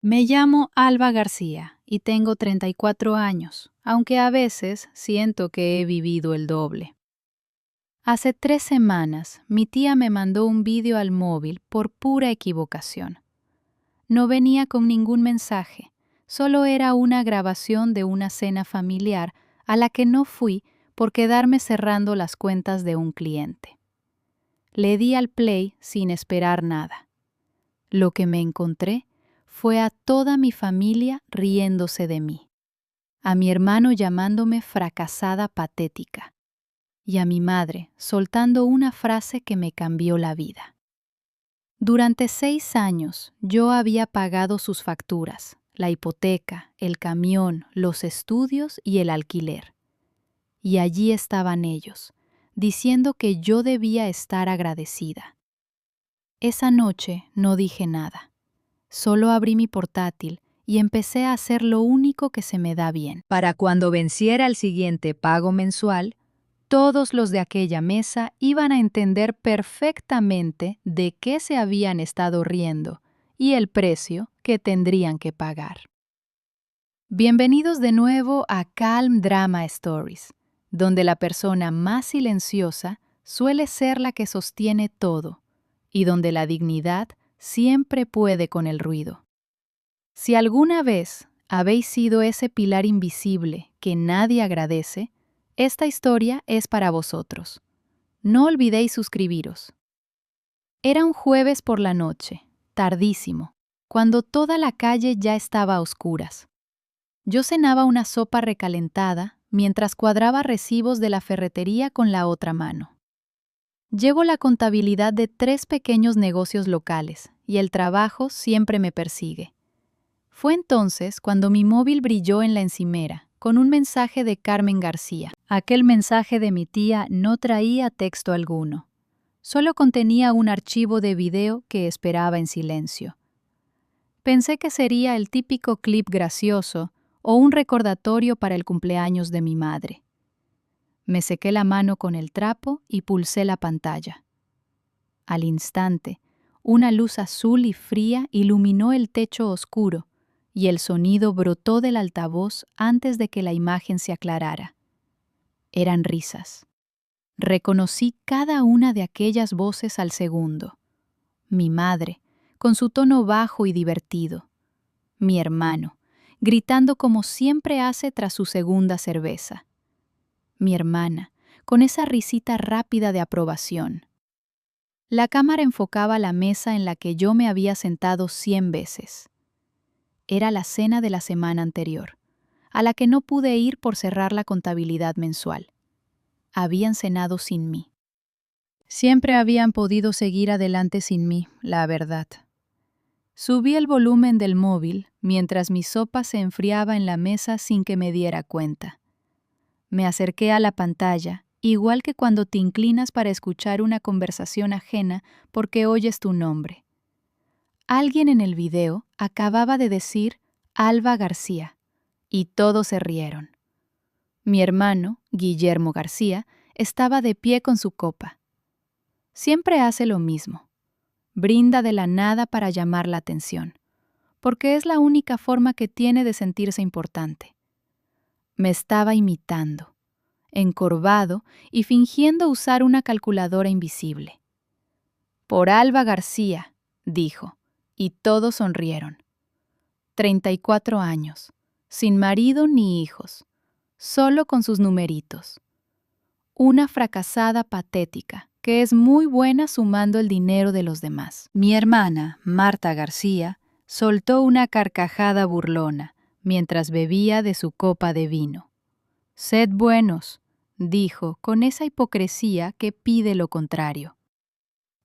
Me llamo Alba García y tengo 34 años, aunque a veces siento que he vivido el doble. Hace 3 semanas, mi tía me mandó un vídeo al móvil por pura equivocación. No venía con ningún mensaje, solo era una grabación de una cena familiar a la que no fui por quedarme cerrando las cuentas de un cliente. Le di al play sin esperar nada. Lo que me encontré fue a toda mi familia riéndose de mí, a mi hermano llamándome fracasada patética y a mi madre soltando una frase que me cambió la vida. Durante 6 años yo había pagado sus facturas, la hipoteca, el camión, los estudios y el alquiler. Y allí estaban ellos, diciendo que yo debía estar agradecida. Esa noche no dije nada. Solo abrí mi portátil y empecé a hacer lo único que se me da bien. Para cuando venciera el siguiente pago mensual, todos los de aquella mesa iban a entender perfectamente de qué se habían estado riendo y el precio que tendrían que pagar. Bienvenidos de nuevo a Calm Drama Stories, donde la persona más silenciosa suele ser la que sostiene todo y donde la dignidad siempre puede con el ruido. Si alguna vez habéis sido ese pilar invisible que nadie agradece, esta historia es para vosotros. No olvidéis suscribiros. Era un jueves por la noche, tardísimo, cuando toda la calle ya estaba a oscuras. Yo cenaba una sopa recalentada mientras cuadraba recibos de la ferretería con la otra mano. Llevo la contabilidad de 3 pequeños negocios locales y el trabajo siempre me persigue. Fue entonces cuando mi móvil brilló en la encimera, con un mensaje de Carmen García. Aquel mensaje de mi tía no traía texto alguno. Solo contenía un archivo de video que esperaba en silencio. Pensé que sería el típico clip gracioso o un recordatorio para el cumpleaños de mi madre. Me sequé la mano con el trapo y pulsé la pantalla. Al instante, una luz azul y fría iluminó el techo oscuro, y el sonido brotó del altavoz antes de que la imagen se aclarara. Eran risas. Reconocí cada una de aquellas voces al segundo. Mi madre, con su tono bajo y divertido. Mi hermano, gritando como siempre hace tras su segunda cerveza. Mi hermana, con esa risita rápida de aprobación. La cámara enfocaba la mesa en la que yo me había sentado 100 veces. Era la cena de la semana anterior, a la que no pude ir por cerrar la contabilidad mensual. Habían cenado sin mí. Siempre habían podido seguir adelante sin mí, la verdad. Subí el volumen del móvil mientras mi sopa se enfriaba en la mesa sin que me diera cuenta. Me acerqué a la pantalla, igual que cuando te inclinas para escuchar una conversación ajena porque oyes tu nombre. Alguien en el video acababa de decir Alba García, y todos se rieron. Mi hermano, Guillermo García, estaba de pie con su copa. Siempre hace lo mismo. Brinda de la nada para llamar la atención, porque es la única forma que tiene de sentirse importante. Me estaba imitando, encorvado y fingiendo usar una calculadora invisible. Por Alba García, dijo, y todos sonrieron. 34 años, sin marido ni hijos, solo con sus numeritos. Una fracasada patética, que es muy buena sumando el dinero de los demás. Mi hermana, Marta García, soltó una carcajada burlona mientras bebía de su copa de vino. «Sed buenos», dijo con esa hipocresía que pide lo contrario.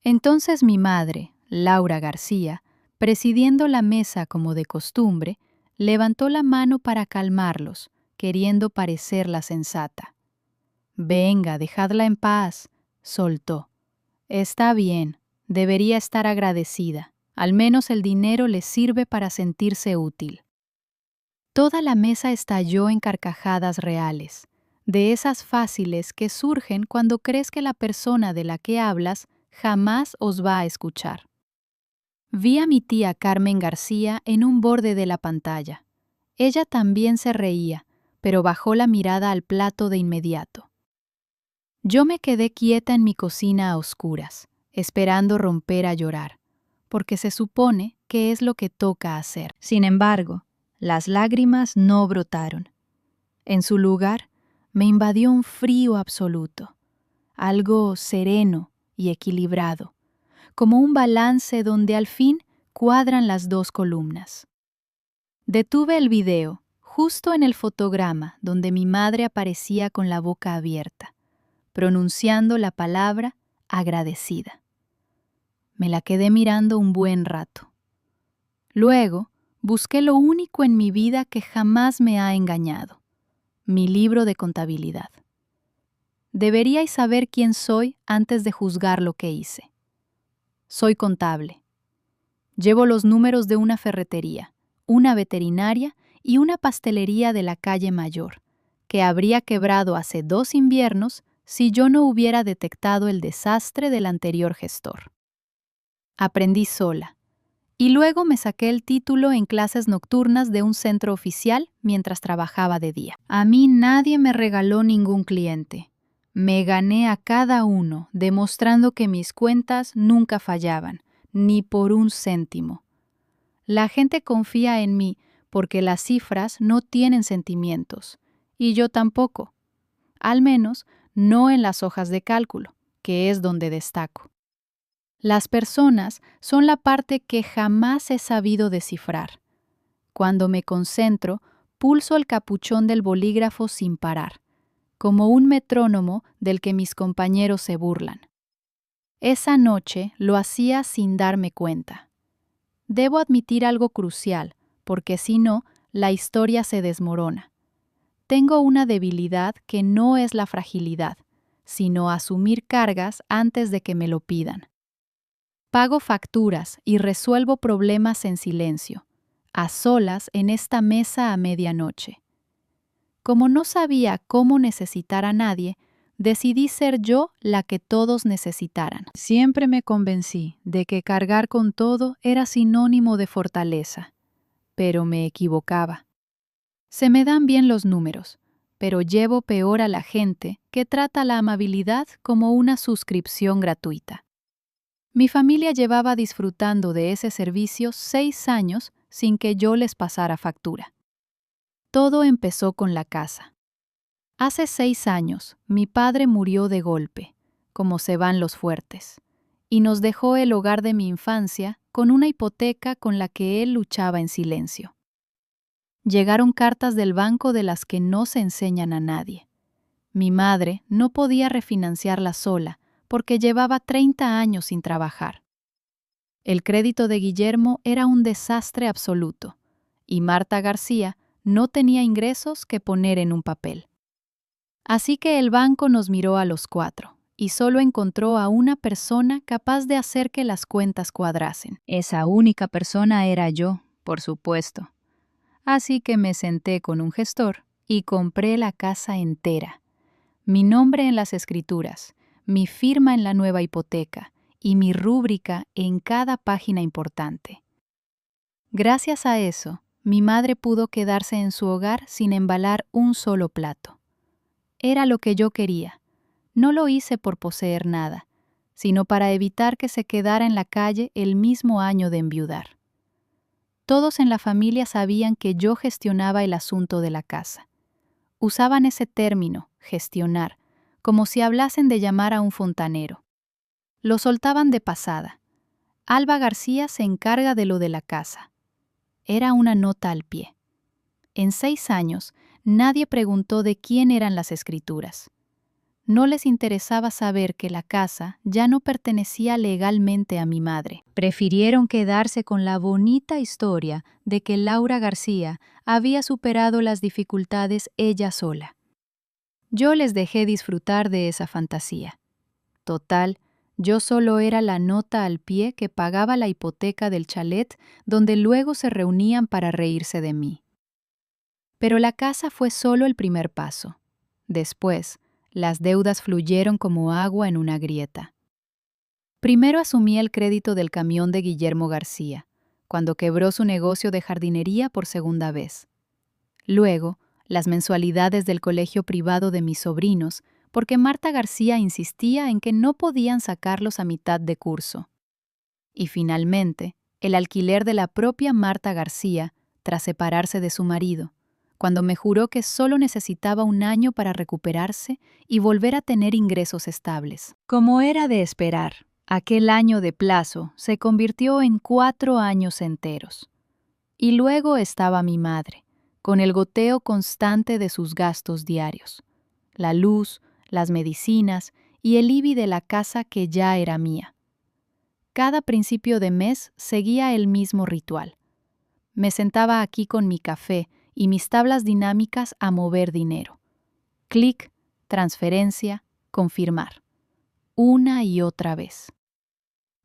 Entonces mi madre, Laura García, presidiendo la mesa como de costumbre, levantó la mano para calmarlos, queriendo parecer la sensata. «Venga, dejadla en paz», soltó. «Está bien, debería estar agradecida. Al menos el dinero le sirve para sentirse útil». Toda la mesa estalló en carcajadas reales, de esas fáciles que surgen cuando crees que la persona de la que hablas jamás os va a escuchar. Vi a mi tía Carmen García en un borde de la pantalla. Ella también se reía, pero bajó la mirada al plato de inmediato. Yo me quedé quieta en mi cocina a oscuras, esperando romper a llorar, porque se supone que es lo que toca hacer. Sin embargo, las lágrimas no brotaron. En su lugar, me invadió un frío absoluto, algo sereno y equilibrado, como un balance donde al fin cuadran las dos columnas. Detuve el video justo en el fotograma donde mi madre aparecía con la boca abierta, pronunciando la palabra agradecida. Me la quedé mirando un buen rato. Luego, busqué lo único en mi vida que jamás me ha engañado: mi libro de contabilidad. Deberíais saber quién soy antes de juzgar lo que hice. Soy contable. Llevo los números de una ferretería, una veterinaria y una pastelería de la calle Mayor, que habría quebrado hace 2 inviernos si yo no hubiera detectado el desastre del anterior gestor. Aprendí sola, y luego me saqué el título en clases nocturnas de un centro oficial mientras trabajaba de día. A mí nadie me regaló ningún cliente. Me gané a cada uno, demostrando que mis cuentas nunca fallaban, ni por un céntimo. La gente confía en mí porque las cifras no tienen sentimientos, y yo tampoco. Al menos no en las hojas de cálculo, que es donde destaco. Las personas son la parte que jamás he sabido descifrar. Cuando me concentro, pulso el capuchón del bolígrafo sin parar, como un metrónomo del que mis compañeros se burlan. Esa noche lo hacía sin darme cuenta. Debo admitir algo crucial, porque si no, la historia se desmorona. Tengo una debilidad que no es la fragilidad, sino asumir cargas antes de que me lo pidan. Pago facturas y resuelvo problemas en silencio, a solas en esta mesa a medianoche. Como no sabía cómo necesitar a nadie, decidí ser yo la que todos necesitaran. Siempre me convencí de que cargar con todo era sinónimo de fortaleza, pero me equivocaba. Se me dan bien los números, pero llevo peor a la gente que trata la amabilidad como una suscripción gratuita. Mi familia llevaba disfrutando de ese servicio 6 años sin que yo les pasara factura. Todo empezó con la casa. Hace 6 años, mi padre murió de golpe, como se van los fuertes, y nos dejó el hogar de mi infancia con una hipoteca con la que él luchaba en silencio. Llegaron cartas del banco de las que no se enseñan a nadie. Mi madre no podía refinanciarla sola porque llevaba 30 años sin trabajar. El crédito de Guillermo era un desastre absoluto, y Marta García no tenía ingresos que poner en un papel. Así que el banco nos miró a los 4 y solo encontró a una persona capaz de hacer que las cuentas cuadrasen. Esa única persona era yo, por supuesto. Así que me senté con un gestor y compré la casa entera. Mi nombre en las escrituras, mi firma en la nueva hipoteca y mi rúbrica en cada página importante. Gracias a eso, mi madre pudo quedarse en su hogar sin embalar un solo plato. Era lo que yo quería. No lo hice por poseer nada, sino para evitar que se quedara en la calle el mismo año de enviudar. Todos en la familia sabían que yo gestionaba el asunto de la casa. Usaban ese término, gestionar, como si hablasen de llamar a un fontanero. Lo soltaban de pasada. Alba García se encarga de lo de la casa. Era una nota al pie. En 6 años, nadie preguntó de quién eran las escrituras. No les interesaba saber que la casa ya no pertenecía legalmente a mi madre. Prefirieron quedarse con la bonita historia de que Laura García había superado las dificultades ella sola. Yo les dejé disfrutar de esa fantasía. Total, yo solo era la nota al pie que pagaba la hipoteca del chalet donde luego se reunían para reírse de mí. Pero la casa fue solo el primer paso. Después, las deudas fluyeron como agua en una grieta. Primero asumí el crédito del camión de Guillermo García, cuando quebró su negocio de jardinería por segunda vez. Luego, las mensualidades del colegio privado de mis sobrinos, porque Marta García insistía en que no podían sacarlos a mitad de curso. Y finalmente, el alquiler de la propia Marta García, tras separarse de su marido, cuando me juró que solo necesitaba un año para recuperarse y volver a tener ingresos estables. Como era de esperar, aquel año de plazo se convirtió en 4 años enteros. Y luego estaba mi madre, con el goteo constante de sus gastos diarios, la luz, las medicinas y el IBI de la casa que ya era mía. Cada principio de mes seguía el mismo ritual. Me sentaba aquí con mi café y mis tablas dinámicas a mover dinero. Clic, transferencia, confirmar. Una y otra vez.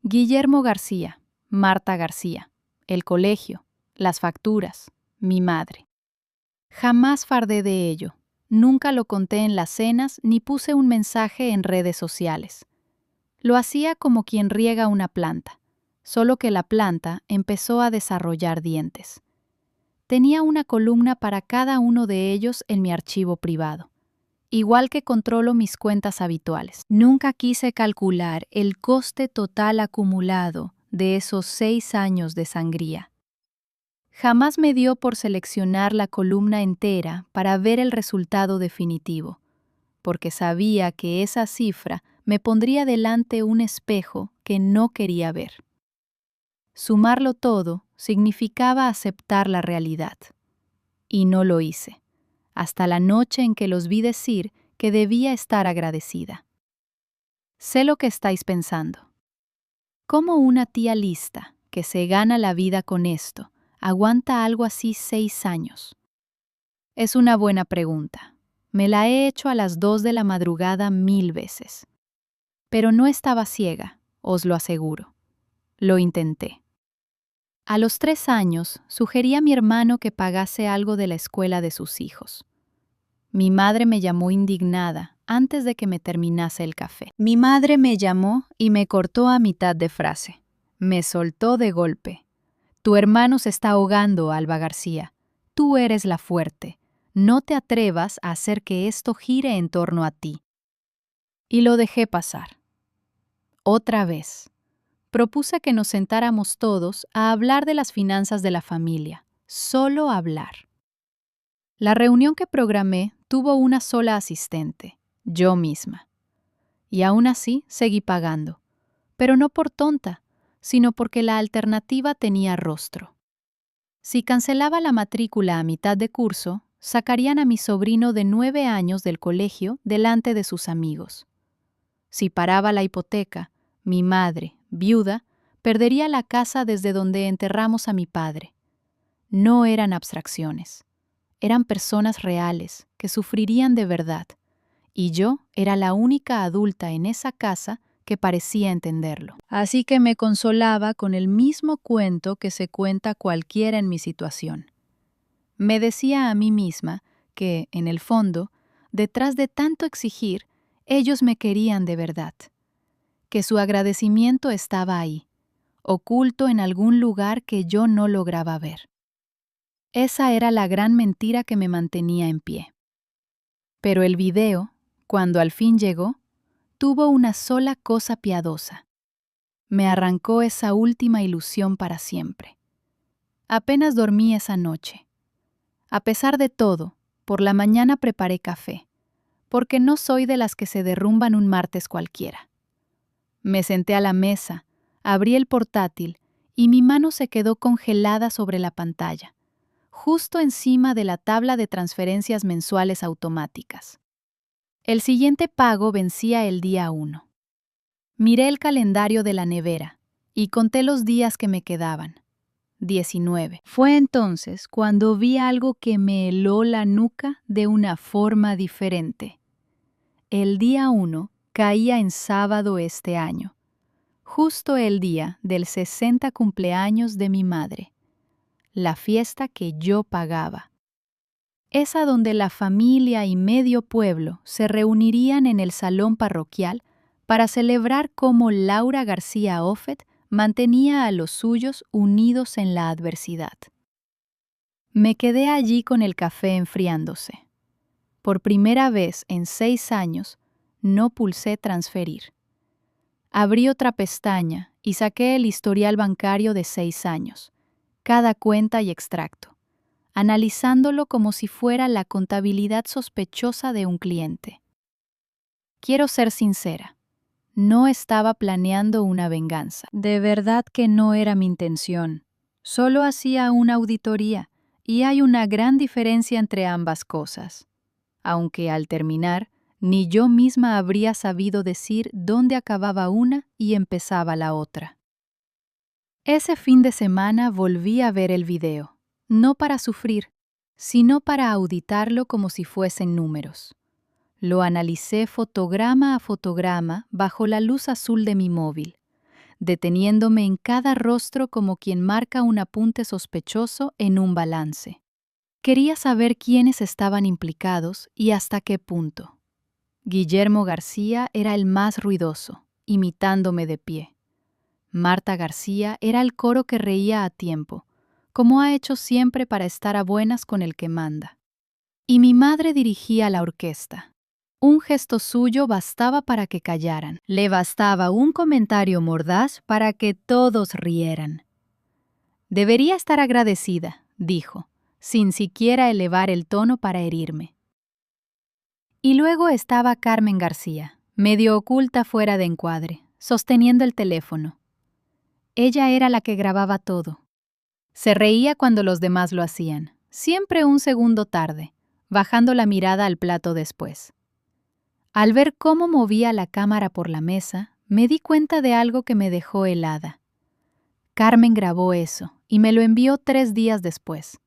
Guillermo García, Marta García, el colegio, las facturas, mi madre. Jamás fardé de ello. Nunca lo conté en las cenas ni puse un mensaje en redes sociales. Lo hacía como quien riega una planta, solo que la planta empezó a desarrollar dientes. Tenía una columna para cada uno de ellos en mi archivo privado, igual que controlo mis cuentas habituales. Nunca quise calcular el coste total acumulado de esos 6 años de sangría. Jamás me dio por seleccionar la columna entera para ver el resultado definitivo, porque sabía que esa cifra me pondría delante un espejo que no quería ver. Sumarlo todo significaba aceptar la realidad. Y no lo hice, hasta la noche en que los vi decir que debía estar agradecida. Sé lo que estáis pensando. ¿Cómo una tía lista, que se gana la vida con esto, aguanta algo así 6 años? Es una buena pregunta. Me la he hecho a las 2 de la madrugada 1000 veces. Pero no estaba ciega, os lo aseguro. Lo intenté. A los 3 años, sugerí a mi hermano que pagase algo de la escuela de sus hijos. Mi madre me llamó indignada antes de que me terminase el café. Mi madre me llamó y me cortó a mitad de frase. Me soltó de golpe. Tu hermano se está ahogando, Alba García. Tú eres la fuerte. No te atrevas a hacer que esto gire en torno a ti. Y lo dejé pasar. Otra vez. Propuse que nos sentáramos todos a hablar de las finanzas de la familia. Solo hablar. La reunión que programé tuvo una sola asistente, yo misma. Y aún así seguí pagando. Pero no por tonta, sino porque la alternativa tenía rostro. Si cancelaba la matrícula a mitad de curso, sacarían a mi sobrino de 9 años del colegio delante de sus amigos. Si paraba la hipoteca, mi madre, viuda, perdería la casa desde donde enterramos a mi padre. No eran abstracciones. Eran personas reales que sufrirían de verdad, y yo era la única adulta en esa casa que parecía entenderlo. Así que me consolaba con el mismo cuento que se cuenta cualquiera en mi situación. Me decía a mí misma que, en el fondo, detrás de tanto exigir, ellos me querían de verdad, que su agradecimiento estaba ahí, oculto en algún lugar que yo no lograba ver. Esa era la gran mentira que me mantenía en pie. Pero el video, cuando al fin llegó, tuvo una sola cosa piadosa. Me arrancó esa última ilusión para siempre. Apenas dormí esa noche. A pesar de todo, por la mañana preparé café, porque no soy de las que se derrumban un martes cualquiera. Me senté a la mesa, abrí el portátil y mi mano se quedó congelada sobre la pantalla, justo encima de la tabla de transferencias mensuales automáticas. El siguiente pago vencía el día 1. Miré el calendario de la nevera y conté los días que me quedaban. 19. Fue entonces cuando vi algo que me heló la nuca de una forma diferente. El día 1 caía en sábado este año, justo el día del 60 cumpleaños de mi madre, la fiesta que yo pagaba. Esa donde la familia y medio pueblo se reunirían en el salón parroquial para celebrar cómo Laura García Offet mantenía a los suyos unidos en la adversidad. Me quedé allí con el café enfriándose. Por primera vez en 6 años, no pulsé transferir. Abrí otra pestaña y saqué el historial bancario de 6 años, cada cuenta y extracto, analizándolo como si fuera la contabilidad sospechosa de un cliente. Quiero ser sincera, no estaba planeando una venganza. De verdad que no era mi intención. Solo hacía una auditoría, y hay una gran diferencia entre ambas cosas. Aunque al terminar, ni yo misma habría sabido decir dónde acababa una y empezaba la otra. Ese fin de semana volví a ver el video, no para sufrir, sino para auditarlo como si fuesen números. Lo analicé fotograma a fotograma bajo la luz azul de mi móvil, deteniéndome en cada rostro como quien marca un apunte sospechoso en un balance. Quería saber quiénes estaban implicados y hasta qué punto. Guillermo García era el más ruidoso, imitándome de pie. Marta García era el coro que reía a tiempo, como ha hecho siempre para estar a buenas con el que manda. Y mi madre dirigía la orquesta. Un gesto suyo bastaba para que callaran. Le bastaba un comentario mordaz para que todos rieran. Debería estar agradecida, dijo, sin siquiera elevar el tono para herirme. Y luego estaba Carmen García, medio oculta fuera de encuadre, sosteniendo el teléfono. Ella era la que grababa todo. Se reía cuando los demás lo hacían, siempre un segundo tarde, bajando la mirada al plato después. Al ver cómo movía la cámara por la mesa, me di cuenta de algo que me dejó helada. Carmen grabó eso y me lo envió 3 días después.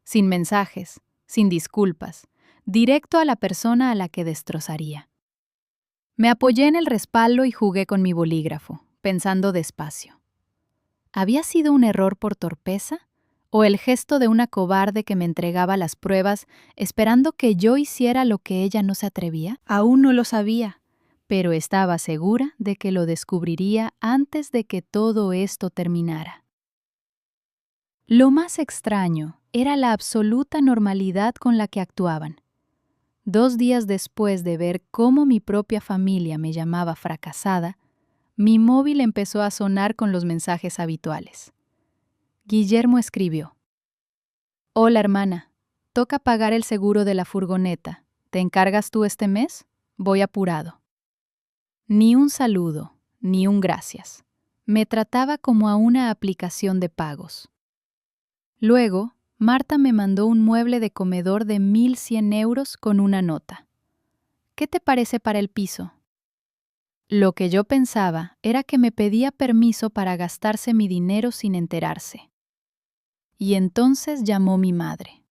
Sin mensajes, sin disculpas, directo a la persona a la que destrozaría. Me apoyé en el respaldo y jugué con mi bolígrafo, pensando despacio. ¿Había sido un error por torpeza? ¿O el gesto de una cobarde que me entregaba las pruebas esperando que yo hiciera lo que ella no se atrevía? Aún no lo sabía, pero estaba segura de que lo descubriría antes de que todo esto terminara. Lo más extraño era la absoluta normalidad con la que actuaban. 2 días después de ver cómo mi propia familia me llamaba fracasada, mi móvil empezó a sonar con los mensajes habituales. Guillermo escribió: «Hola hermana, toca pagar el seguro de la furgoneta. ¿Te encargas tú este mes? Voy apurado». Ni un saludo, ni un gracias. Me trataba como a una aplicación de pagos. Luego, Marta me mandó un mueble de comedor de 1.100 euros con una nota. «¿Qué te parece para el piso?». Lo que yo pensaba era que me pedía permiso para gastarse mi dinero sin enterarse. Y entonces llamó mi madre.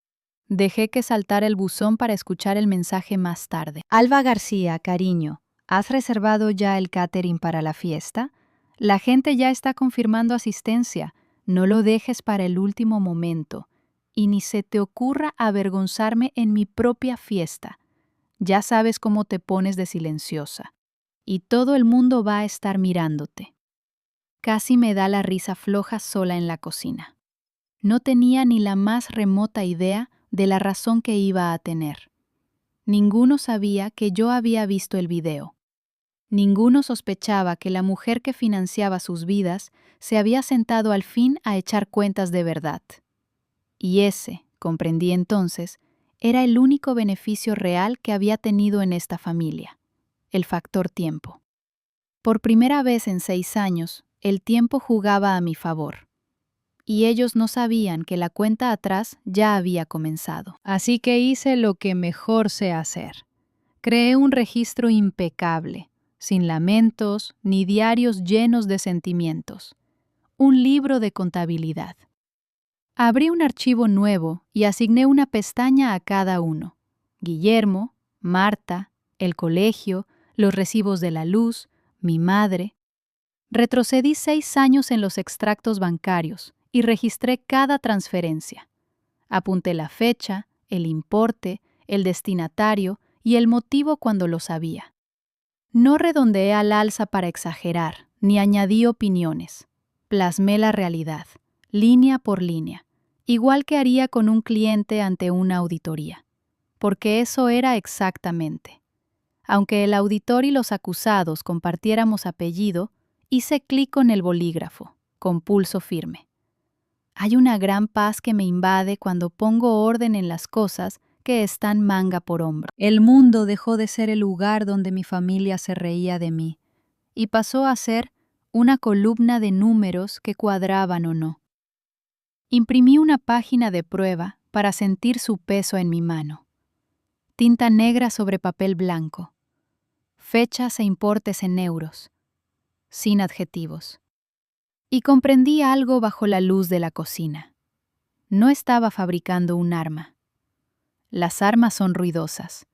Dejé que saltara el buzón para escuchar el mensaje más tarde. «Alba García, cariño, ¿has reservado ya el catering para la fiesta? La gente ya está confirmando asistencia. No lo dejes para el último momento. Y ni se te ocurra avergonzarme en mi propia fiesta. Ya sabes cómo te pones de silenciosa. Y todo el mundo va a estar mirándote». Casi me da la risa floja sola en la cocina. No tenía ni la más remota idea de la razón que iba a tener. Ninguno sabía que yo había visto el video. Ninguno sospechaba que la mujer que financiaba sus vidas se había sentado al fin a echar cuentas de verdad. Y ese, comprendí entonces, era el único beneficio real que había tenido en esta familia: el factor tiempo. Por primera vez en 6 años, el tiempo jugaba a mi favor. Y ellos no sabían que la cuenta atrás ya había comenzado. Así que hice lo que mejor sé hacer. Creé un registro impecable, sin lamentos ni diarios llenos de sentimientos. Un libro de contabilidad. Abrí un archivo nuevo y asigné una pestaña a cada uno: Guillermo, Marta, el colegio, los recibos de la luz, mi madre. Retrocedí 6 años en los extractos bancarios y registré cada transferencia. Apunté la fecha, el importe, el destinatario y el motivo cuando lo sabía. No redondeé al alza para exagerar, ni añadí opiniones. Plasmé la realidad, línea por línea, igual que haría con un cliente ante una auditoría. Porque eso era exactamente. Aunque el auditor y los acusados compartiéramos apellido, hice clic con el bolígrafo, con pulso firme. Hay una gran paz que me invade cuando pongo orden en las cosas que están manga por hombro. El mundo dejó de ser el lugar donde mi familia se reía de mí y pasó a ser una columna de números que cuadraban o no. Imprimí una página de prueba para sentir su peso en mi mano. Tinta negra sobre papel blanco. Fechas e importes en euros, sin adjetivos. Y comprendí algo bajo la luz de la cocina. No estaba fabricando un arma. Las armas son ruidosas,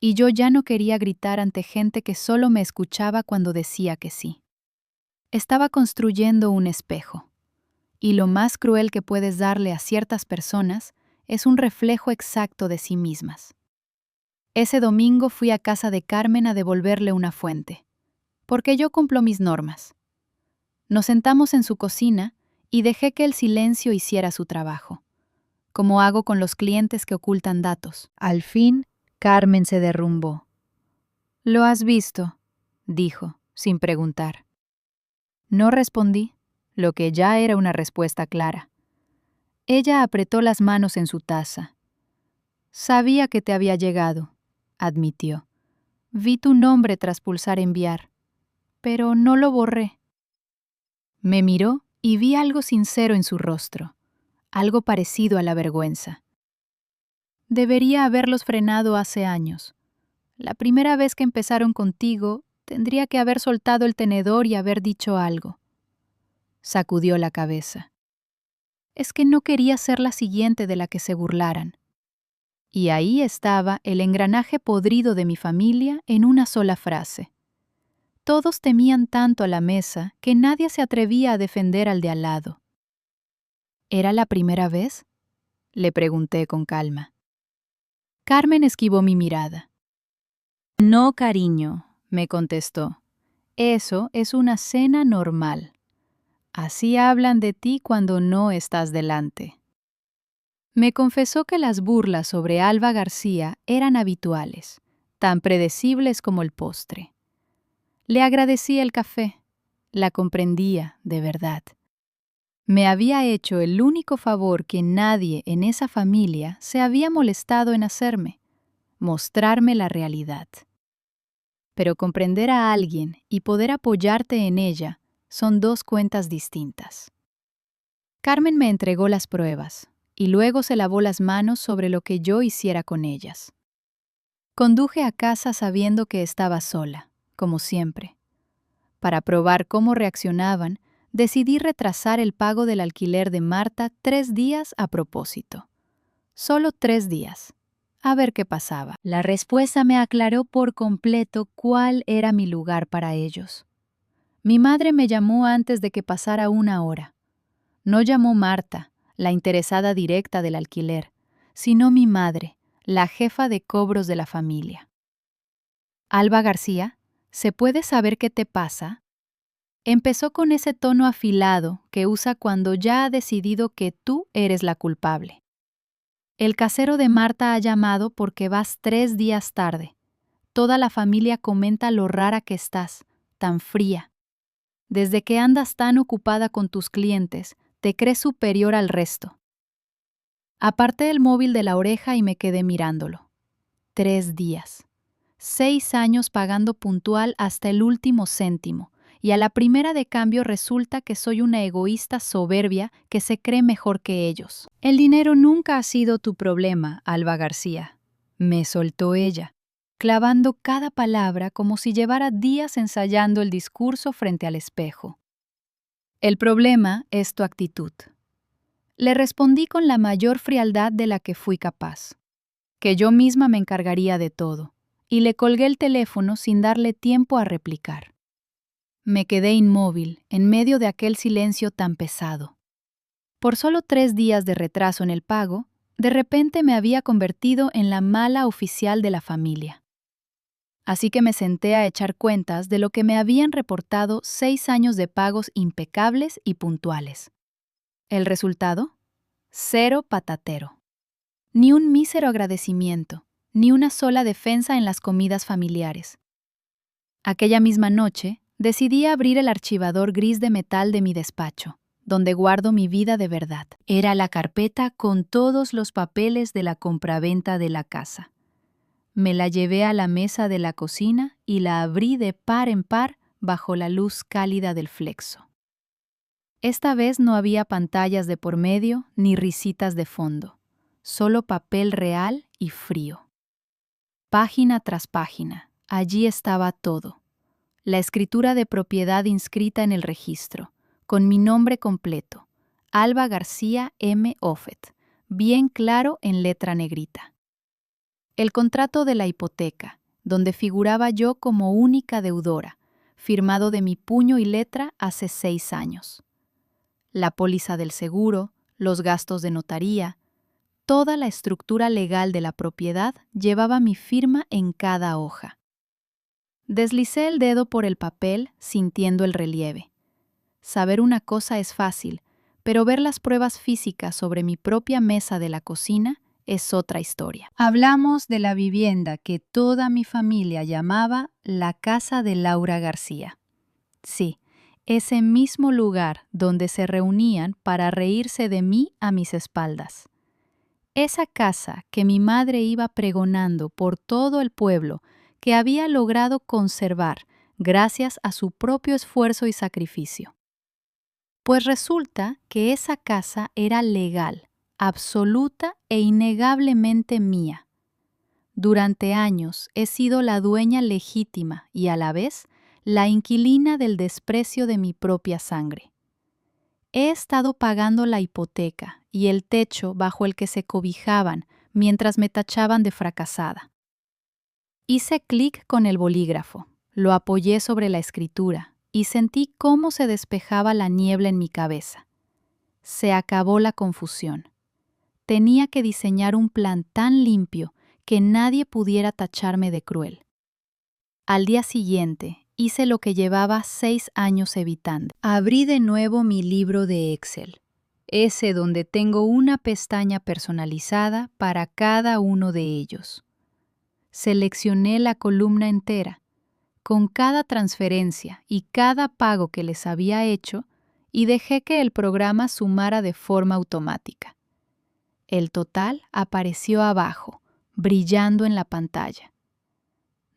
y yo ya no quería gritar ante gente que solo me escuchaba cuando decía que sí. Estaba construyendo un espejo, y lo más cruel que puedes darle a ciertas personas es un reflejo exacto de sí mismas. Ese domingo fui a casa de Carmen a devolverle una fuente, porque yo cumplo mis normas. Nos sentamos en su cocina y dejé que el silencio hiciera su trabajo, como hago con los clientes que ocultan datos. Al fin, Carmen se derrumbó. «¿Lo has visto?», dijo, sin preguntar. No respondí, lo que ya era una respuesta clara. Ella apretó las manos en su taza. «Sabía que te había llegado», admitió. «Vi tu nombre tras pulsar enviar, pero no lo borré». Me miró y vi algo sincero en su rostro, algo parecido a la vergüenza. Debería haberlos frenado hace años. La primera vez que empezaron contigo, tendría que haber soltado el tenedor y haber dicho algo. Sacudió la cabeza. Es que no quería ser la siguiente de la que se burlaran. Y ahí estaba el engranaje podrido de mi familia en una sola frase. Todos temían tanto a la mesa que nadie se atrevía a defender al de al lado. ¿Era la primera vez?, le pregunté con calma. Carmen esquivó mi mirada. No, cariño, me contestó. Eso es una cena normal. Así hablan de ti cuando no estás delante. Me confesó que las burlas sobre Alba García eran habituales, tan predecibles como el postre. Le agradecí el café. La comprendía, de verdad. Me había hecho el único favor que nadie en esa familia se había molestado en hacerme, mostrarme la realidad. Pero comprender a alguien y poder apoyarte en ella son dos cuentas distintas. Carmen me entregó las pruebas y luego se lavó las manos sobre lo que yo hiciera con ellas. Conduje a casa sabiendo que estaba sola, como siempre. Para probar cómo reaccionaban, decidí retrasar el pago del alquiler de Marta 3 días a propósito. Solo 3 días. A ver qué pasaba. La respuesta me aclaró por completo cuál era mi lugar para ellos. Mi madre me llamó antes de que pasara 1 hora. No llamó Marta, la interesada directa del alquiler, sino mi madre, la jefa de cobros de la familia. «Alba García, ¿se puede saber qué te pasa?», empezó con ese tono afilado que usa cuando ya ha decidido que tú eres la culpable. «El casero de Marta ha llamado porque vas 3 días tarde. Toda la familia comenta lo rara que estás, tan fría. Desde que andas tan ocupada con tus clientes, te crees superior al resto». Aparté el móvil de la oreja y me quedé mirándolo. 3 días. 6 años pagando puntual hasta el último céntimo, y a la primera de cambio resulta que soy una egoísta soberbia que se cree mejor que ellos. «El dinero nunca ha sido tu problema, Alba García», me soltó ella, clavando cada palabra como si llevara días ensayando el discurso frente al espejo. «El problema es tu actitud». Le respondí con la mayor frialdad de la que fui capaz, que yo misma me encargaría de todo, y le colgué el teléfono sin darle tiempo a replicar. Me quedé inmóvil en medio de aquel silencio tan pesado. Por solo 3 días de retraso en el pago, de repente me había convertido en la mala oficial de la familia. Así que me senté a echar cuentas de lo que me habían reportado 6 años de pagos impecables y puntuales. ¿El resultado? Cero patatero. Ni un mísero agradecimiento, ni una sola defensa en las comidas familiares. Aquella misma noche, decidí abrir el archivador gris de metal de mi despacho, donde guardo mi vida de verdad. Era la carpeta con todos los papeles de la compraventa de la casa. Me la llevé a la mesa de la cocina y la abrí de par en par bajo la luz cálida del flexo. Esta vez no había pantallas de por medio ni risitas de fondo, solo papel real y frío. Página tras página, allí estaba todo. La escritura de propiedad inscrita en el registro, con mi nombre completo, Alba García M. Offet, bien claro en letra negrita. El contrato de la hipoteca, donde figuraba yo como única deudora, firmado de mi puño y letra hace 6 años. La póliza del seguro, los gastos de notaría, toda la estructura legal de la propiedad llevaba mi firma en cada hoja. Deslicé el dedo por el papel sintiendo el relieve. Saber una cosa es fácil, pero ver las pruebas físicas sobre mi propia mesa de la cocina es otra historia. Hablamos de la vivienda que toda mi familia llamaba la casa de Laura García. Sí, ese mismo lugar donde se reunían para reírse de mí a mis espaldas. Esa casa que mi madre iba pregonando por todo el pueblo que había logrado conservar gracias a su propio esfuerzo y sacrificio. Pues resulta que esa casa era legal, absoluta e innegablemente mía. Durante años he sido la dueña legítima y a la vez la inquilina del desprecio de mi propia sangre. He estado pagando la hipoteca y el techo bajo el que se cobijaban mientras me tachaban de fracasada. Hice clic con el bolígrafo, lo apoyé sobre la escritura y sentí cómo se despejaba la niebla en mi cabeza. Se acabó la confusión. Tenía que diseñar un plan tan limpio que nadie pudiera tacharme de cruel. Al día siguiente, hice lo que llevaba 6 años evitando. Abrí de nuevo mi libro de Excel, ese donde tengo una pestaña personalizada para cada uno de ellos. Seleccioné la columna entera, con cada transferencia y cada pago que les había hecho, y dejé que el programa sumara de forma automática. El total apareció abajo, brillando en la pantalla.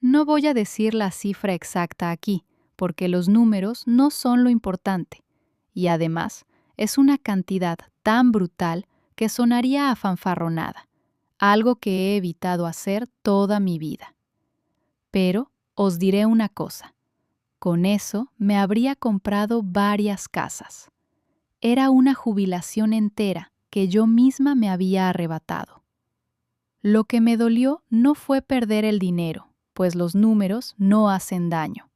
No voy a decir la cifra exacta aquí, porque los números no son lo importante, y además es una cantidad tan brutal que sonaría a fanfarronada, algo que he evitado hacer toda mi vida. Pero os diré una cosa, con eso me habría comprado varias casas. Era una jubilación entera que yo misma me había arrebatado. Lo que me dolió no fue perder el dinero, pues los números no hacen daño.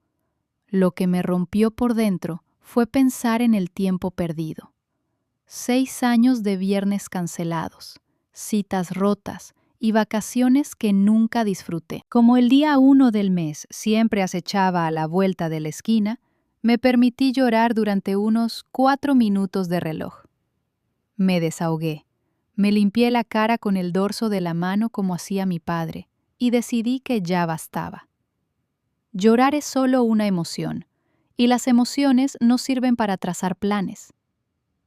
Lo que me rompió por dentro fue pensar en el tiempo perdido. 6 años de viernes cancelados, citas rotas y vacaciones que nunca disfruté. Como el día 1 del mes siempre acechaba a la vuelta de la esquina, me permití llorar durante unos 4 minutos de reloj. Me desahogué. Me limpié la cara con el dorso de la mano como hacía mi padre y decidí que ya bastaba. Llorar es solo una emoción, y las emociones no sirven para trazar planes.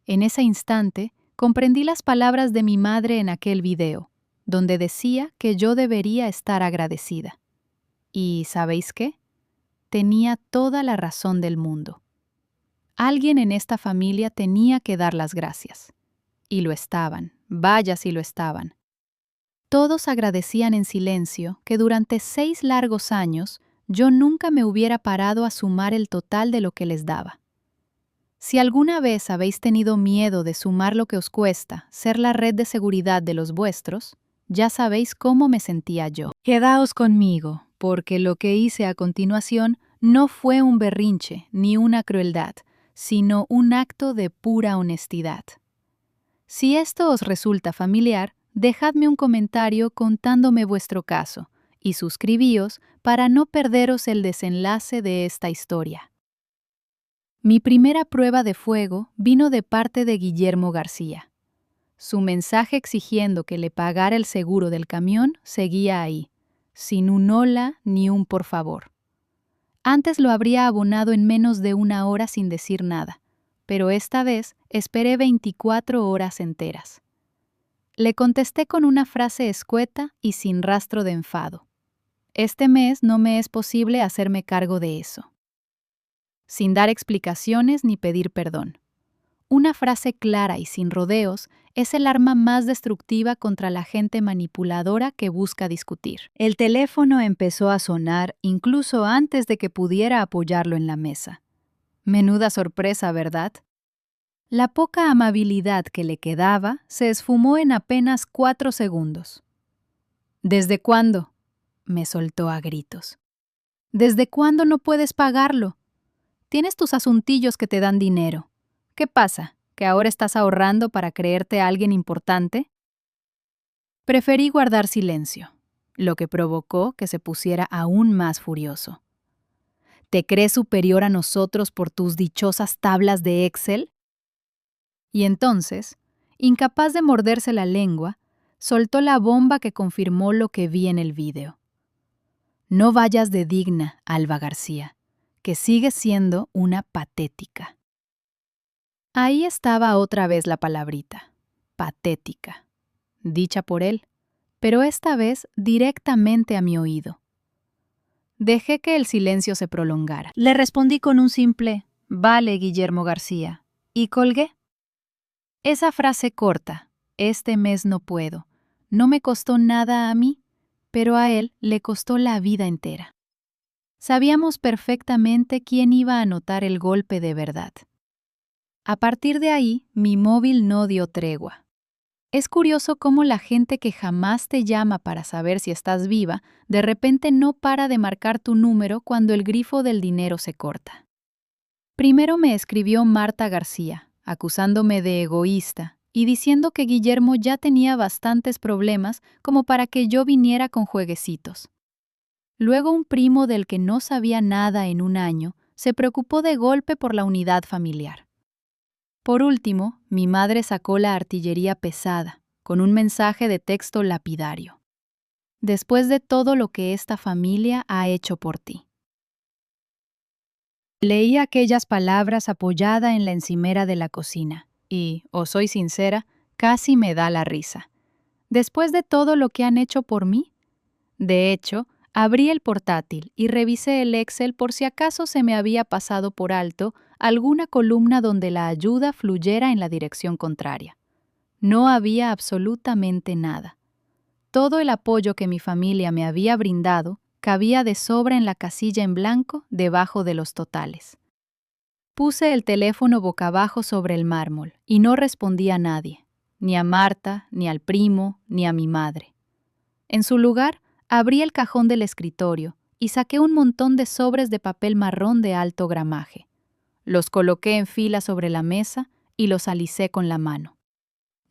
En ese instante, comprendí las palabras de mi madre en aquel video, donde decía que yo debería estar agradecida. ¿Y sabéis qué? Tenía toda la razón del mundo. Alguien en esta familia tenía que dar las gracias. Y lo estaban, vaya si lo estaban. Todos agradecían en silencio que durante 6 largos años yo nunca me hubiera parado a sumar el total de lo que les daba. Si alguna vez habéis tenido miedo de sumar lo que os cuesta ser la red de seguridad de los vuestros, ya sabéis cómo me sentía yo. Quedaos conmigo, porque lo que hice a continuación no fue un berrinche ni una crueldad, sino un acto de pura honestidad. Si esto os resulta familiar, dejadme un comentario contándome vuestro caso, y suscribíos para no perderos el desenlace de esta historia. Mi primera prueba de fuego vino de parte de Guillermo García. Su mensaje exigiendo que le pagara el seguro del camión seguía ahí, sin un hola ni un por favor. Antes lo habría abonado en menos de 1 hora sin decir nada, pero esta vez esperé 24 horas enteras. Le contesté con una frase escueta y sin rastro de enfado. Este mes no me es posible hacerme cargo de eso. Sin dar explicaciones ni pedir perdón. Una frase clara y sin rodeos es el arma más destructiva contra la gente manipuladora que busca discutir. El teléfono empezó a sonar incluso antes de que pudiera apoyarlo en la mesa. Menuda sorpresa, ¿verdad? La poca amabilidad que le quedaba se esfumó en apenas 4 segundos. ¿Desde cuándo?, me soltó a gritos. ¿Desde cuándo no puedes pagarlo? Tienes tus asuntillos que te dan dinero. ¿Qué pasa? ¿Que ahora estás ahorrando para creerte alguien importante? Preferí guardar silencio, lo que provocó que se pusiera aún más furioso. ¿Te crees superior a nosotros por tus dichosas tablas de Excel? Y entonces, incapaz de morderse la lengua, soltó la bomba que confirmó lo que vi en el vídeo. No vayas de digna, Alba García, que sigues siendo una patética. Ahí estaba otra vez la palabrita, patética, dicha por él, pero esta vez directamente a mi oído. Dejé que el silencio se prolongara. Le respondí con un simple, vale, Guillermo García, y colgué. Esa frase corta, este mes no puedo, no me costó nada a mí, pero a él le costó la vida entera. Sabíamos perfectamente quién iba a notar el golpe de verdad. A partir de ahí, mi móvil no dio tregua. Es curioso cómo la gente que jamás te llama para saber si estás viva, de repente no para de marcar tu número cuando el grifo del dinero se corta. Primero me escribió Marta García, acusándome de egoísta y diciendo que Guillermo ya tenía bastantes problemas como para que yo viniera con jueguecitos. Luego un primo del que no sabía nada en un año se preocupó de golpe por la unidad familiar. Por último, mi madre sacó la artillería pesada, con un mensaje de texto lapidario. Después de todo lo que esta familia ha hecho por ti. Leí aquellas palabras apoyada en la encimera de la cocina y, os soy sincera, casi me da la risa. Después de todo lo que han hecho por mí. De hecho, abrí el portátil y revisé el Excel por si acaso se me había pasado por alto alguna columna donde la ayuda fluyera en la dirección contraria. No había absolutamente nada. Todo el apoyo que mi familia me había brindado cabía de sobra en la casilla en blanco debajo de los totales. Puse el teléfono boca abajo sobre el mármol y no respondí a nadie, ni a Marta, ni al primo, ni a mi madre. En su lugar, abrí el cajón del escritorio y saqué un montón de sobres de papel marrón de alto gramaje. Los coloqué en fila sobre la mesa y los alicé con la mano.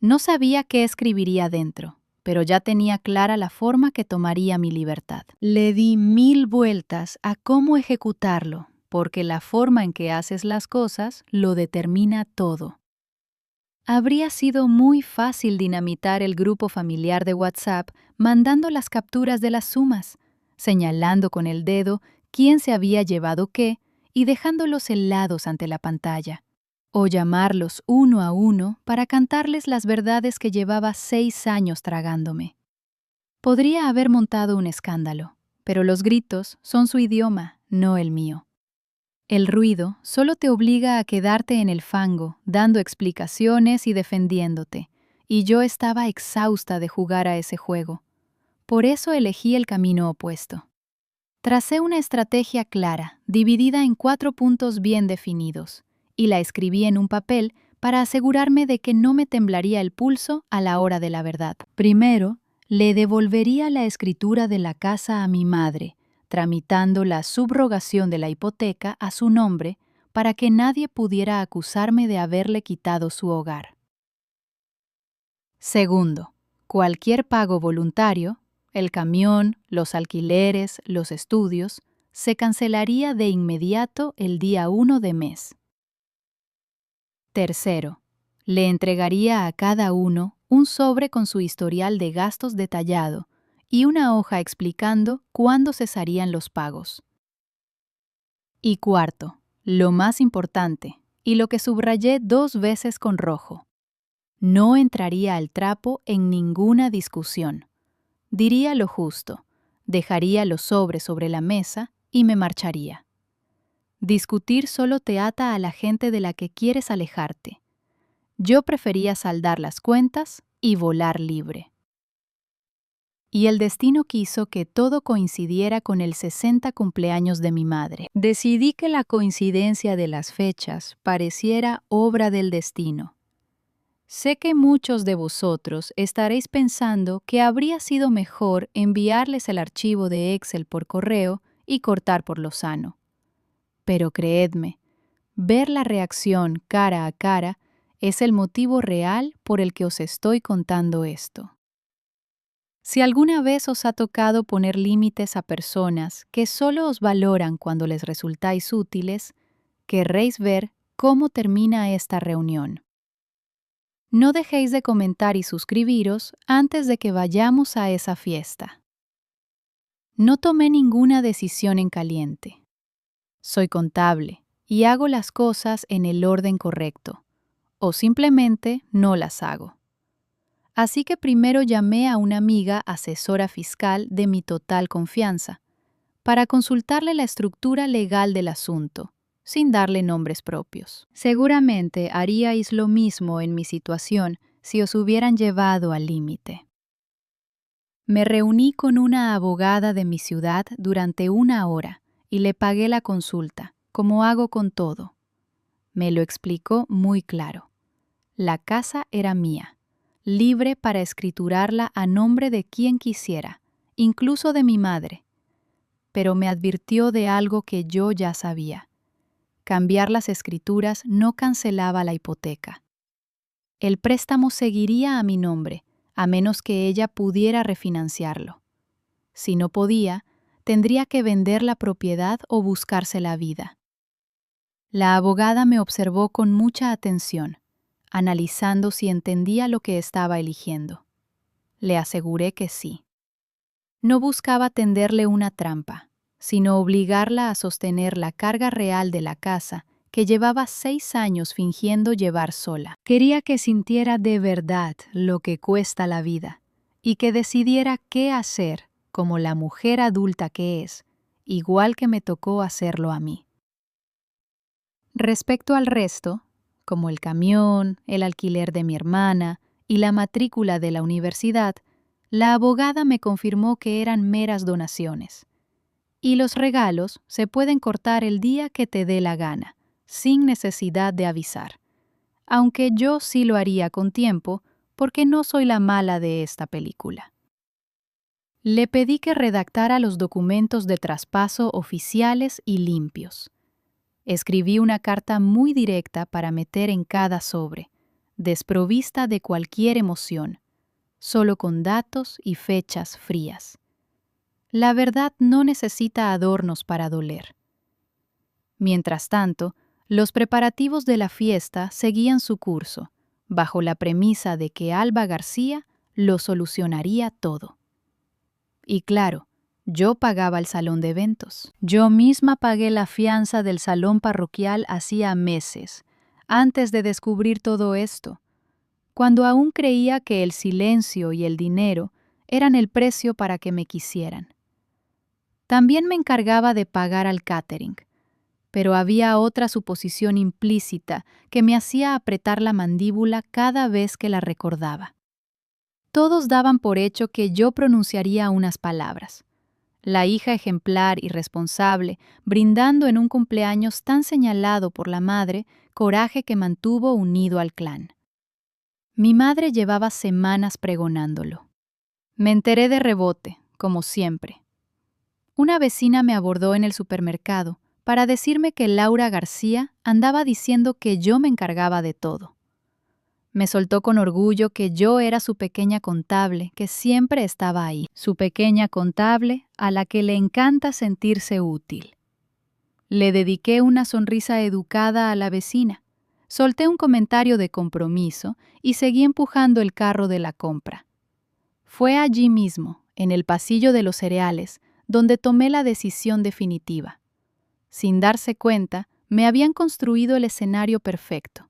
No sabía qué escribiría dentro, pero ya tenía clara la forma que tomaría mi libertad. Le di 1000 vueltas a cómo ejecutarlo, porque la forma en que haces las cosas lo determina todo. Habría sido muy fácil dinamitar el grupo familiar de WhatsApp mandando las capturas de las sumas, señalando con el dedo quién se había llevado qué y dejándolos helados ante la pantalla, o llamarlos uno a uno para cantarles las verdades que llevaba 6 años tragándome. Podría haber montado un escándalo, pero los gritos son su idioma, no el mío. El ruido solo te obliga a quedarte en el fango, dando explicaciones y defendiéndote, y yo estaba exhausta de jugar a ese juego. Por eso elegí el camino opuesto. Tracé una estrategia clara, dividida en 4 puntos bien definidos, y la escribí en un papel para asegurarme de que no me temblaría el pulso a la hora de la verdad. Primero, le devolvería la escritura de la casa a mi madre, tramitando la subrogación de la hipoteca a su nombre para que nadie pudiera acusarme de haberle quitado su hogar. Segundo, cualquier pago voluntario, el camión, los alquileres, los estudios, se cancelaría de inmediato el día 1 de mes. Tercero, le entregaría a cada uno un sobre con su historial de gastos detallado y una hoja explicando cuándo cesarían los pagos. Y cuarto, lo más importante, y lo que subrayé 2 veces con rojo, no entraría al trapo en ninguna discusión. Diría lo justo, dejaría los sobres sobre la mesa y me marcharía. Discutir solo te ata a la gente de la que quieres alejarte. Yo prefería saldar las cuentas y volar libre. Y el destino quiso que todo coincidiera con el 60 cumpleaños de mi madre. Decidí que la coincidencia de las fechas pareciera obra del destino. Sé que muchos de vosotros estaréis pensando que habría sido mejor enviarles el archivo de Excel por correo y cortar por lo sano. Pero creedme, ver la reacción cara a cara es el motivo real por el que os estoy contando esto. Si alguna vez os ha tocado poner límites a personas que solo os valoran cuando les resultáis útiles, querréis ver cómo termina esta reunión. No dejéis de comentar y suscribiros antes de que vayamos a esa fiesta. No tomé ninguna decisión en caliente. Soy contable y hago las cosas en el orden correcto, o simplemente no las hago. Así que primero llamé a una amiga asesora fiscal de mi total confianza, para consultarle la estructura legal del asunto, sin darle nombres propios. Seguramente haríais lo mismo en mi situación si os hubieran llevado al límite. Me reuní con una abogada de mi ciudad durante 1 hora y le pagué la consulta, como hago con todo. Me lo explicó muy claro. La casa era mía, libre para escriturarla a nombre de quien quisiera, incluso de mi madre. Pero me advirtió de algo que yo ya sabía. Cambiar las escrituras no cancelaba la hipoteca. El préstamo seguiría a mi nombre, a menos que ella pudiera refinanciarlo. Si no podía, tendría que vender la propiedad o buscarse la vida. La abogada me observó con mucha atención, analizando si entendía lo que estaba eligiendo. Le aseguré que sí. No buscaba tenderle una trampa, sino obligarla a sostener la carga real de la casa que llevaba 6 años fingiendo llevar sola. Quería que sintiera de verdad lo que cuesta la vida y que decidiera qué hacer como la mujer adulta que es, igual que me tocó hacerlo a mí. Respecto al resto, como el camión, el alquiler de mi hermana y la matrícula de la universidad, la abogada me confirmó que eran meras donaciones. Y los regalos se pueden cortar el día que te dé la gana, sin necesidad de avisar. Aunque yo sí lo haría con tiempo, porque no soy la mala de esta película. Le pedí que redactara los documentos de traspaso oficiales y limpios. Escribí una carta muy directa para meter en cada sobre, desprovista de cualquier emoción, solo con datos y fechas frías. La verdad no necesita adornos para doler. Mientras tanto, los preparativos de la fiesta seguían su curso, bajo la premisa de que Alba García lo solucionaría todo. Y claro, yo pagaba el salón de eventos. Yo misma pagué la fianza del salón parroquial hacía meses, antes de descubrir todo esto, cuando aún creía que el silencio y el dinero eran el precio para que me quisieran. También me encargaba de pagar al catering, pero había otra suposición implícita que me hacía apretar la mandíbula cada vez que la recordaba. Todos daban por hecho que yo pronunciaría unas palabras. La hija ejemplar y responsable, brindando en un cumpleaños tan señalado por la madre, coraje que mantuvo unido al clan. Mi madre llevaba semanas pregonándolo. Me enteré de rebote, como siempre. Una vecina me abordó en el supermercado para decirme que Laura García andaba diciendo que yo me encargaba de todo. Me soltó con orgullo que yo era su pequeña contable, que siempre estaba ahí, su pequeña contable a la que le encanta sentirse útil. Le dediqué una sonrisa educada a la vecina, solté un comentario de compromiso y seguí empujando el carro de la compra. Fue allí mismo, en el pasillo de los cereales, donde tomé la decisión definitiva. Sin darse cuenta, me habían construido el escenario perfecto.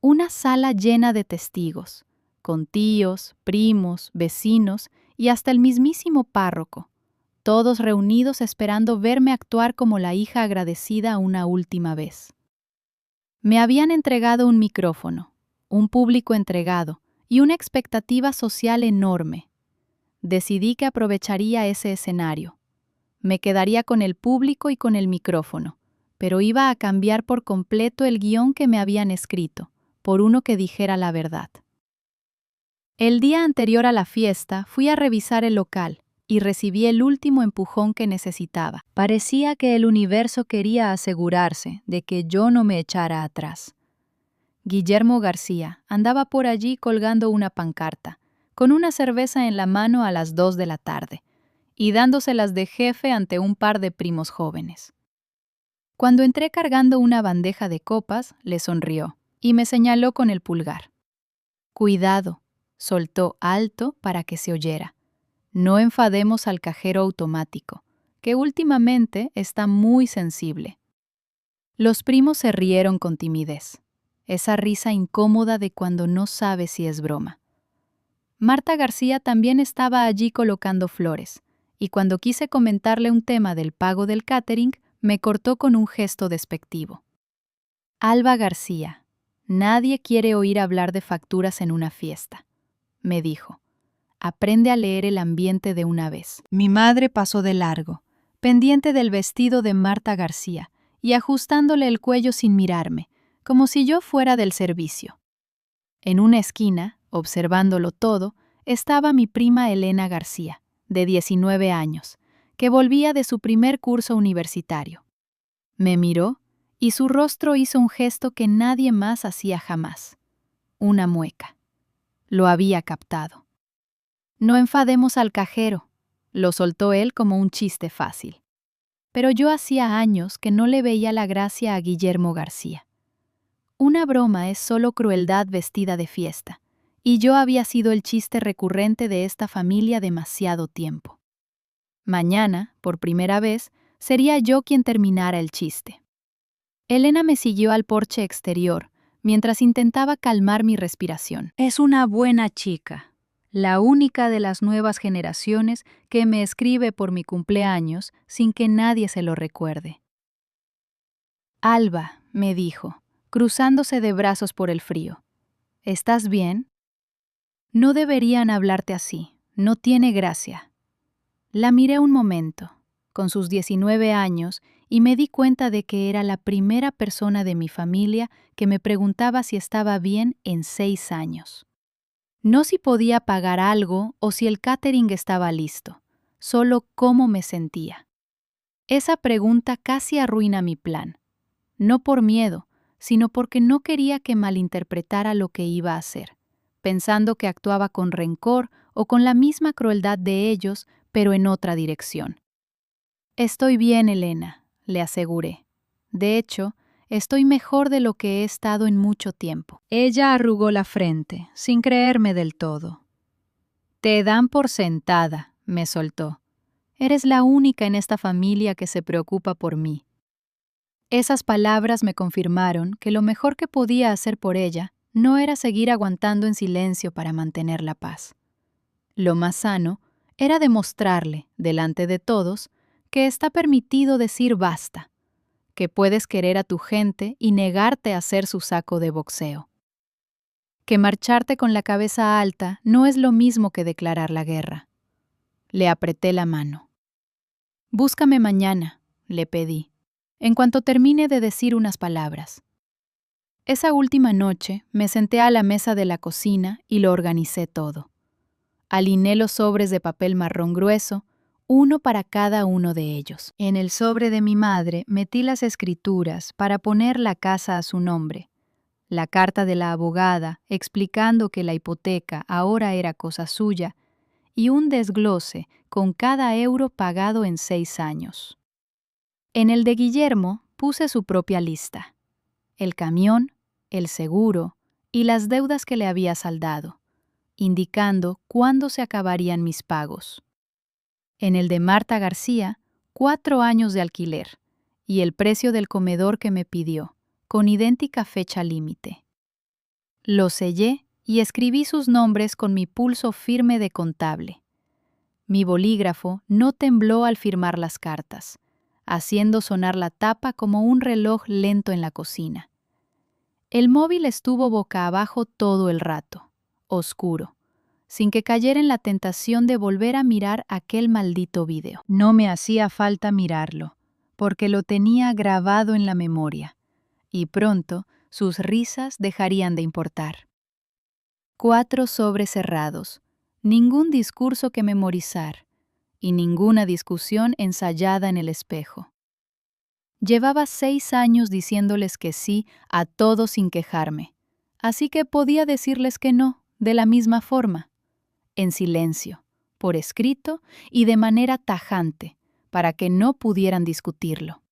Una sala llena de testigos, con tíos, primos, vecinos y hasta el mismísimo párroco, todos reunidos esperando verme actuar como la hija agradecida una última vez. Me habían entregado un micrófono, un público entregado y una expectativa social enorme. Decidí que aprovecharía ese escenario. Me quedaría con el público y con el micrófono, pero iba a cambiar por completo el guión que me habían escrito, por uno que dijera la verdad. El día anterior a la fiesta fui a revisar el local y recibí el último empujón que necesitaba. Parecía que el universo quería asegurarse de que yo no me echara atrás. Guillermo García andaba por allí colgando una pancarta, con una cerveza en la mano a las 2 de la tarde, y dándoselas de jefe ante un par de primos jóvenes. Cuando entré cargando una bandeja de copas, le sonrió y me señaló con el pulgar. Cuidado, soltó alto para que se oyera. No enfademos al cajero automático, que últimamente está muy sensible. Los primos se rieron con timidez, esa risa incómoda de cuando no sabe si es broma. Marta García también estaba allí colocando flores, y cuando quise comentarle un tema del pago del catering, me cortó con un gesto despectivo. Alba García, nadie quiere oír hablar de facturas en una fiesta, me dijo. Aprende a leer el ambiente de una vez. Mi madre pasó de largo, pendiente del vestido de Marta García y ajustándole el cuello sin mirarme, como si yo fuera del servicio. En una esquina, observándolo todo, estaba mi prima Elena García, de 19 años, que volvía de su primer curso universitario. Me miró y su rostro hizo un gesto que nadie más hacía jamás. Una mueca. Lo había captado. No enfademos al cajero, lo soltó él como un chiste fácil. Pero yo hacía años que no le veía la gracia a Guillermo García. Una broma es solo crueldad vestida de fiesta, y yo había sido el chiste recurrente de esta familia demasiado tiempo. Mañana, por primera vez, sería yo quien terminara el chiste. Elena me siguió al porche exterior, mientras intentaba calmar mi respiración. Es una buena chica, la única de las nuevas generaciones que me escribe por mi cumpleaños sin que nadie se lo recuerde. Alba, me dijo, cruzándose de brazos por el frío. ¿Estás bien? No deberían hablarte así, no tiene gracia. La miré un momento, con sus 19 años, y me di cuenta de que era la primera persona de mi familia que me preguntaba si estaba bien en 6 años. No si podía pagar algo o si el catering estaba listo, solo cómo me sentía. Esa pregunta casi arruina mi plan. No por miedo, sino porque no quería que malinterpretara lo que iba a hacer, pensando que actuaba con rencor o con la misma crueldad de ellos, pero en otra dirección. Estoy bien, Elena, le aseguré. De hecho, estoy mejor de lo que he estado en mucho tiempo. Ella arrugó la frente, sin creerme del todo. Te dan por sentada, me soltó. Eres la única en esta familia que se preocupa por mí. Esas palabras me confirmaron que lo mejor que podía hacer por ella no era seguir aguantando en silencio para mantener la paz. Lo más sano era demostrarle, delante de todos, que está permitido decir basta, que puedes querer a tu gente y negarte a ser su saco de boxeo. Que marcharte con la cabeza alta no es lo mismo que declarar la guerra. Le apreté la mano. Búscame mañana, le pedí, en cuanto termine de decir unas palabras. Esa última noche me senté a la mesa de la cocina y lo organicé todo. Alineé los sobres de papel marrón grueso, uno para cada uno de ellos. En el sobre de mi madre metí las escrituras para poner la casa a su nombre. la carta de la abogada explicando que la hipoteca ahora era cosa suya y un desglose con cada euro pagado en 6 años. En el de Guillermo puse su propia lista: el camión, el seguro y las deudas que le había saldado, indicando cuándo se acabarían mis pagos. En el de Marta García, 4 años de alquiler y el precio del comedor que me pidió, con idéntica fecha límite. Lo sellé y escribí sus nombres con mi pulso firme de contable. Mi bolígrafo no tembló al firmar las cartas, haciendo sonar la tapa como un reloj lento en la cocina. El móvil estuvo boca abajo todo el rato, oscuro, sin que cayera en la tentación de volver a mirar aquel maldito video. No me hacía falta mirarlo, porque lo tenía grabado en la memoria, y pronto sus risas dejarían de importar. 4 sobres cerrados, ningún discurso que memorizar, y ninguna discusión ensayada en el espejo. Llevaba 6 años diciéndoles que sí a todo sin quejarme, así que podía decirles que no, de la misma forma, en silencio, por escrito y de manera tajante, para que no pudieran discutirlo.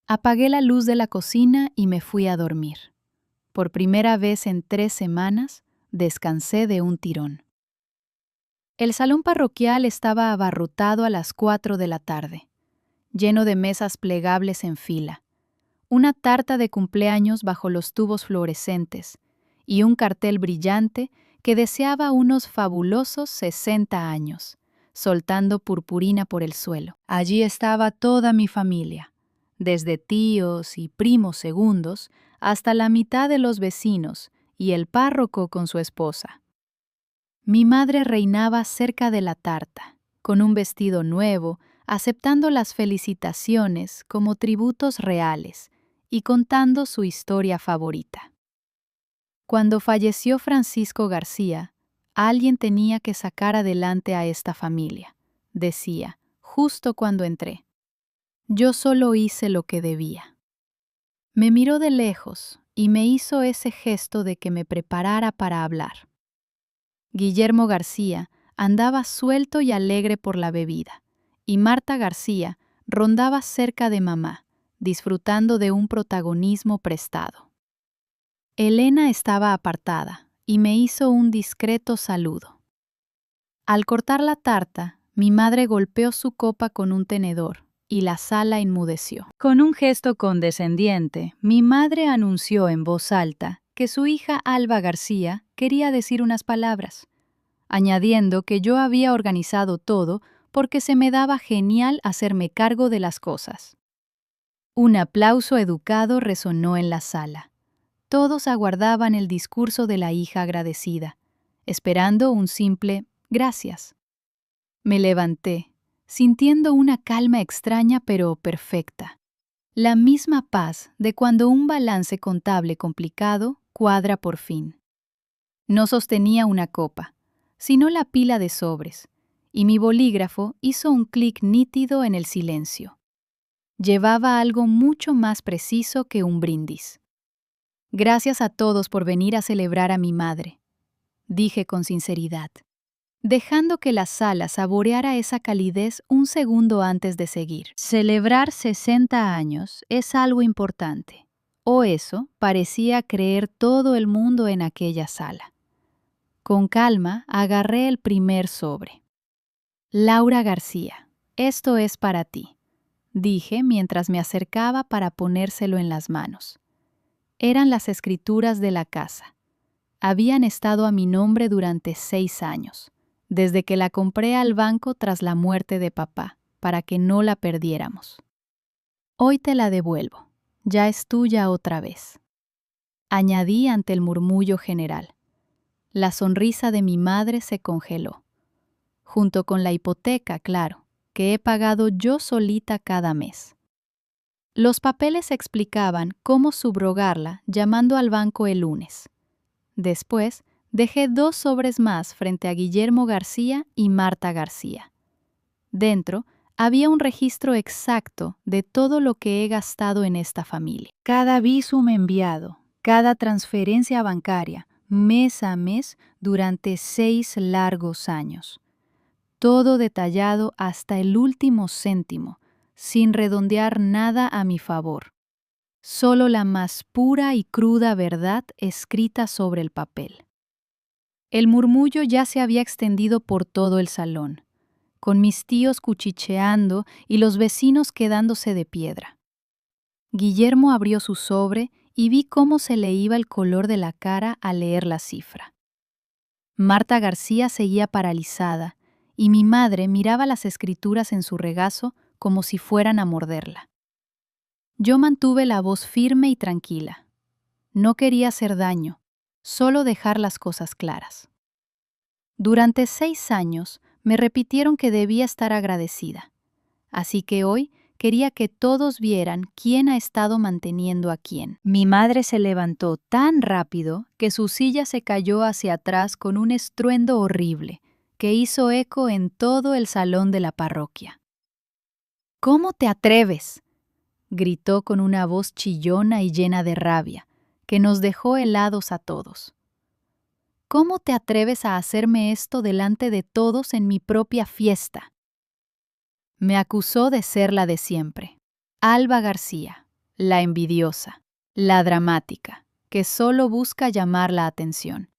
Apagué la luz de la cocina y me fui a dormir. Por primera vez en 3 semanas, descansé de un tirón. El salón parroquial estaba abarrotado a las 4 de la tarde, lleno de mesas plegables en fila, una tarta de cumpleaños bajo los tubos fluorescentes y un cartel brillante que deseaba unos fabulosos 60 años, soltando purpurina por el suelo. Allí estaba toda mi familia, desde tíos y primos segundos hasta la mitad de los vecinos y el párroco con su esposa. Mi madre reinaba cerca de la tarta, con un vestido nuevo, aceptando las felicitaciones como tributos reales y contando su historia favorita. Cuando falleció Francisco García, alguien tenía que sacar adelante a esta familia, decía, justo cuando entré. Yo solo hice lo que debía. Me miró de lejos y me hizo ese gesto de que me preparara para hablar. Guillermo García andaba suelto y alegre por la bebida, y Marta García rondaba cerca de mamá, disfrutando de un protagonismo prestado. Elena estaba apartada y me hizo un discreto saludo. Al cortar la tarta, mi madre golpeó su copa con un tenedor y la sala enmudeció. Con un gesto condescendiente, mi madre anunció en voz alta que su hija Alba García quería decir unas palabras, añadiendo que yo había organizado todo porque se me daba genial hacerme cargo de las cosas. Un aplauso educado resonó en la sala. Todos aguardaban el discurso de la hija agradecida, esperando un simple gracias. Me levanté, sintiendo una calma extraña pero perfecta. La misma paz de cuando un balance contable complicado cuadra por fin. No sostenía una copa, sino la pila de sobres, y mi bolígrafo hizo un clic nítido en el silencio. Llevaba algo mucho más preciso que un brindis. Gracias a todos por venir a celebrar a mi madre, dije con sinceridad, dejando que la sala saboreara esa calidez un segundo antes de seguir. Celebrar 60 años es algo importante, o eso parecía creer todo el mundo en aquella sala. Con calma agarré el primer sobre. Laura García, esto es para ti, dije mientras me acercaba para ponérselo en las manos. Eran las escrituras de la casa. Habían estado a mi nombre durante 6 años, desde que la compré al banco tras la muerte de papá, para que no la perdiéramos. Hoy te la devuelvo, ya es tuya otra vez. Añadí ante el murmullo general. La sonrisa de mi madre se congeló. Junto con la hipoteca, claro, que he pagado yo solita cada mes. Los papeles explicaban cómo subrogarla llamando al banco el lunes. Después, dejé 2 sobres más frente a Guillermo García y Marta García. Dentro había un registro exacto de todo lo que he gastado en esta familia. Cada visum enviado, cada transferencia bancaria, mes a mes, durante 6 largos años. Todo detallado hasta el último céntimo, sin redondear nada a mi favor. Solo la más pura y cruda verdad escrita sobre el papel. El murmullo ya se había extendido por todo el salón, con mis tíos cuchicheando y los vecinos quedándose de piedra. Guillermo abrió su sobre y vi cómo se le iba el color de la cara al leer la cifra. Marta García seguía paralizada y mi madre miraba las escrituras en su regazo como si fueran a morderla. Yo mantuve la voz firme y tranquila. No quería hacer daño, solo dejar las cosas claras. Durante 6 años me repitieron que debía estar agradecida, así que hoy quería que todos vieran quién ha estado manteniendo a quién. Mi madre se levantó tan rápido que su silla se cayó hacia atrás con un estruendo horrible que hizo eco en todo el salón de la parroquia. «¿Cómo te atreves?», gritó con una voz chillona y llena de rabia, que nos dejó helados a todos. «¿Cómo te atreves a hacerme esto delante de todos en mi propia fiesta?». Me acusó de ser la de siempre, Alba García, la envidiosa, la dramática, que solo busca llamar la atención.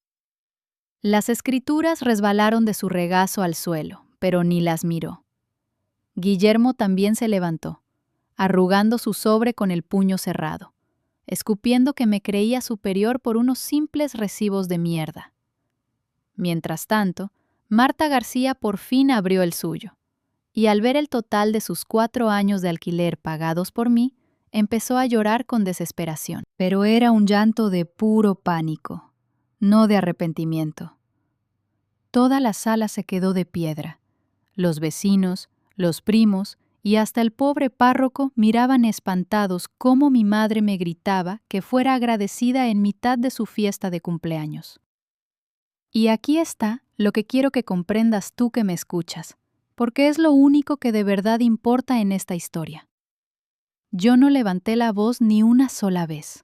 Las escrituras resbalaron de su regazo al suelo, pero ni las miró. Guillermo también se levantó, arrugando su sobre con el puño cerrado, escupiendo que me creía superior por unos simples recibos de mierda. Mientras tanto, Marta García por fin abrió el suyo, y al ver el total de sus 4 años de alquiler pagados por mí, empezó a llorar con desesperación. Pero era un llanto de puro pánico, no de arrepentimiento. Toda la sala se quedó de piedra. Los vecinos, los primos y hasta el pobre párroco miraban espantados cómo mi madre me gritaba que fuera agradecida en mitad de su fiesta de cumpleaños. Y aquí está lo que quiero que comprendas tú que me escuchas, porque es lo único que de verdad importa en esta historia. Yo no levanté la voz ni una sola vez.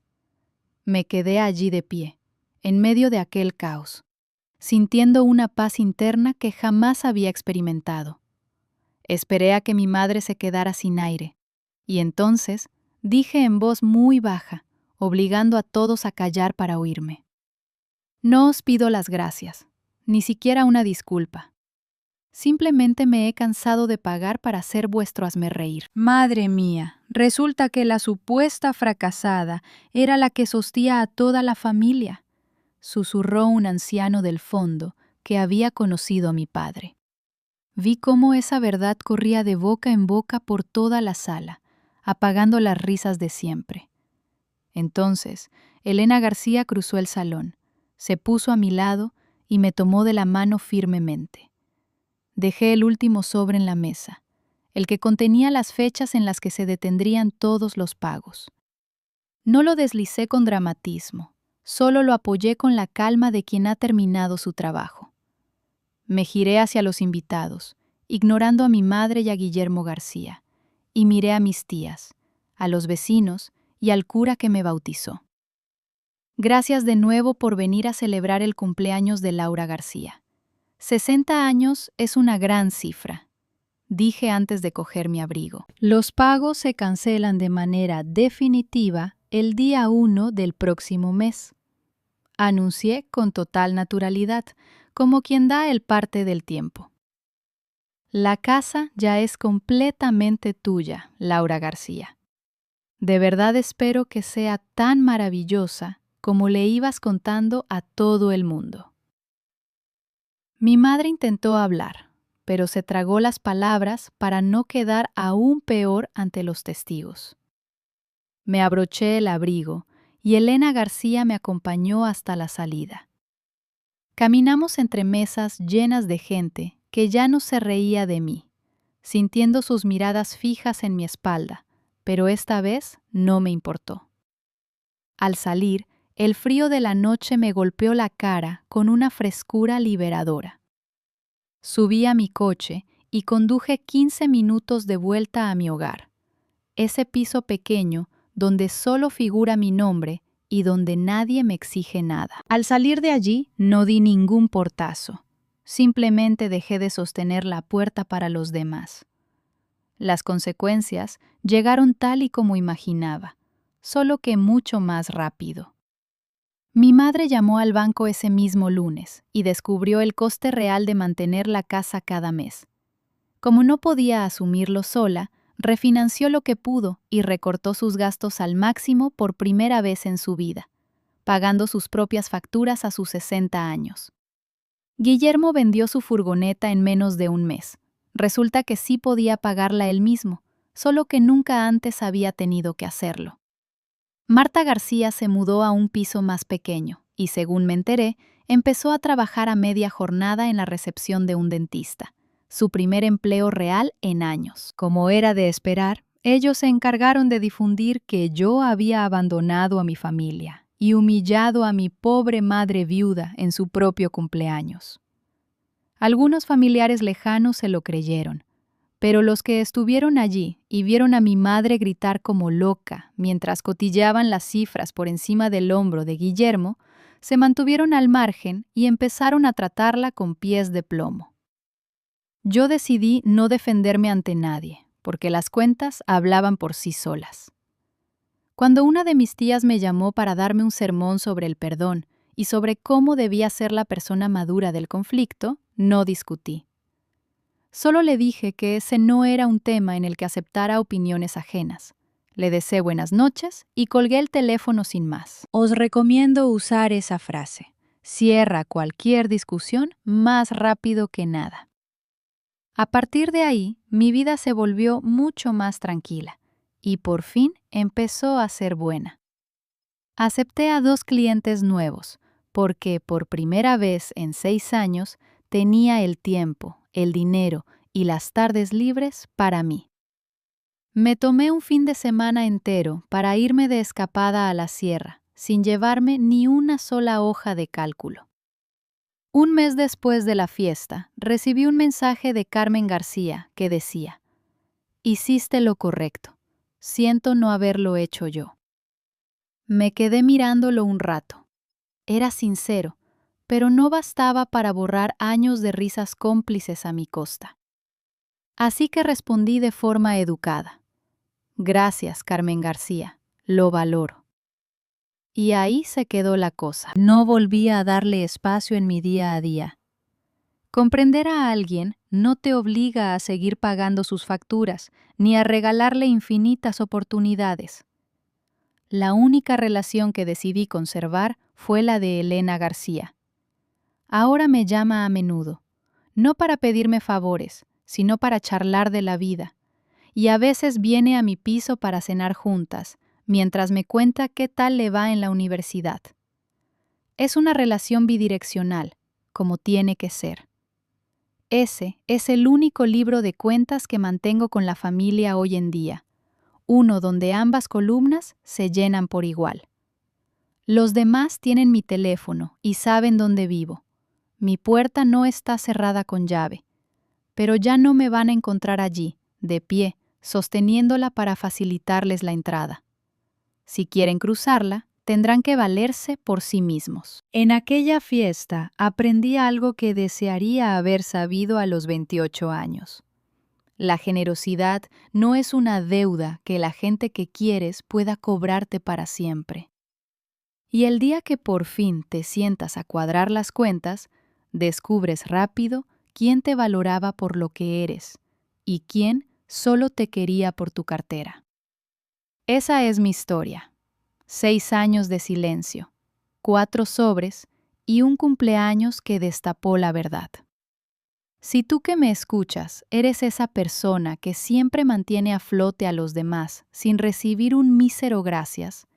Me quedé allí de pie, en medio de aquel caos, sintiendo una paz interna que jamás había experimentado. Esperé a que mi madre se quedara sin aire, y entonces dije en voz muy baja, obligando a todos a callar para oírme. No os pido las gracias, ni siquiera una disculpa. Simplemente me he cansado de pagar para hacer vuestro hazmerreír. Madre mía, resulta que la supuesta fracasada era la que sostía a toda la familia, susurró un anciano del fondo que había conocido a mi padre. Vi cómo esa verdad corría de boca en boca por toda la sala, apagando las risas de siempre. Entonces, Elena García cruzó el salón, se puso a mi lado y me tomó de la mano firmemente. Dejé el último sobre en la mesa, el que contenía las fechas en las que se detendrían todos los pagos. No lo deslicé con dramatismo, solo lo apoyé con la calma de quien ha terminado su trabajo. Me giré hacia los invitados, ignorando a mi madre y a Guillermo García, y miré a mis tías, a los vecinos y al cura que me bautizó. Gracias de nuevo por venir a celebrar el cumpleaños de Laura García. 60 años es una gran cifra, dije antes de coger mi abrigo. Los pagos se cancelan de manera definitiva el día 1 del próximo mes. Anuncié con total naturalidad, como quien da el parte del tiempo. La casa ya es completamente tuya, Laura García. De verdad espero que sea tan maravillosa como le ibas contando a todo el mundo. Mi madre intentó hablar, pero se tragó las palabras para no quedar aún peor ante los testigos. Me abroché el abrigo y Elena García me acompañó hasta la salida. Caminamos entre mesas llenas de gente que ya no se reía de mí, sintiendo sus miradas fijas en mi espalda, pero esta vez no me importó. Al salir, el frío de la noche me golpeó la cara con una frescura liberadora. Subí a mi coche y conduje 15 minutos de vuelta a mi hogar, ese piso pequeño donde solo figura mi nombre y donde nadie me exige nada. Al salir de allí, no di ningún portazo. Simplemente dejé de sostener la puerta para los demás. Las consecuencias llegaron tal y como imaginaba, solo que mucho más rápido. Mi madre llamó al banco ese mismo lunes y descubrió el coste real de mantener la casa cada mes. Como no podía asumirlo sola, refinanció lo que pudo y recortó sus gastos al máximo por primera vez en su vida, pagando sus propias facturas a sus 60 años. Guillermo vendió su furgoneta en menos de un mes. Resulta que sí podía pagarla él mismo, solo que nunca antes había tenido que hacerlo. Marta García se mudó a un piso más pequeño y, según me enteré, empezó a trabajar a media jornada en la recepción de un dentista, su primer empleo real en años. Como era de esperar, ellos se encargaron de difundir que yo había abandonado a mi familia y humillado a mi pobre madre viuda en su propio cumpleaños. Algunos familiares lejanos se lo creyeron, pero los que estuvieron allí y vieron a mi madre gritar como loca mientras cotillaban las cifras por encima del hombro de Guillermo, se mantuvieron al margen y empezaron a tratarla con pies de plomo. Yo decidí no defenderme ante nadie, porque las cuentas hablaban por sí solas. Cuando una de mis tías me llamó para darme un sermón sobre el perdón y sobre cómo debía ser la persona madura del conflicto, no discutí. Solo le dije que ese no era un tema en el que aceptara opiniones ajenas. Le deseé buenas noches y colgué el teléfono sin más. Os recomiendo usar esa frase. Cierra cualquier discusión más rápido que nada. A partir de ahí, mi vida se volvió mucho más tranquila y por fin empezó a ser buena. Acepté a 2 clientes nuevos porque por primera vez en 6 años tenía el tiempo, el dinero y las tardes libres para mí. Me tomé un fin de semana entero para irme de escapada a la sierra, sin llevarme ni una sola hoja de cálculo. Un mes después de la fiesta, recibí un mensaje de Carmen García que decía: «Hiciste lo correcto. Siento no haberlo hecho yo». Me quedé mirándolo un rato. Era sincero, pero no bastaba para borrar años de risas cómplices a mi costa. Así que respondí de forma educada: «Gracias, Carmen García, lo valoro». Y ahí se quedó la cosa. No volví a darle espacio en mi día a día. Comprender a alguien no te obliga a seguir pagando sus facturas, ni a regalarle infinitas oportunidades. La única relación que decidí conservar fue la de Elena García. Ahora me llama a menudo, no para pedirme favores, sino para charlar de la vida, y a veces viene a mi piso para cenar juntas, mientras me cuenta qué tal le va en la universidad. Es una relación bidireccional, como tiene que ser. Ese es el único libro de cuentas que mantengo con la familia hoy en día, uno donde ambas columnas se llenan por igual. Los demás tienen mi teléfono y saben dónde vivo. Mi puerta no está cerrada con llave, pero ya no me van a encontrar allí, de pie, sosteniéndola para facilitarles la entrada. Si quieren cruzarla, tendrán que valerse por sí mismos. En aquella fiesta aprendí algo que desearía haber sabido a los 28 años. La generosidad no es una deuda que la gente que quieres pueda cobrarte para siempre. Y el día que por fin te sientas a cuadrar las cuentas, descubres rápido quién te valoraba por lo que eres y quién solo te quería por tu cartera. Esa es mi historia. 6 años de silencio, 4 sobres y un cumpleaños que destapó la verdad. Si tú que me escuchas eres esa persona que siempre mantiene a flote a los demás sin recibir un mísero gracias,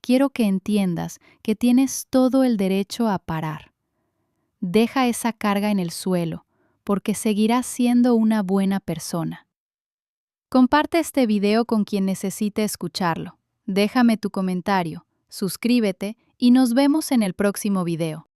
quiero que entiendas que tienes todo el derecho a parar. Deja esa carga en el suelo, porque seguirás siendo una buena persona. Comparte este video con quien necesite escucharlo. Déjame tu comentario, suscríbete y nos vemos en el próximo video.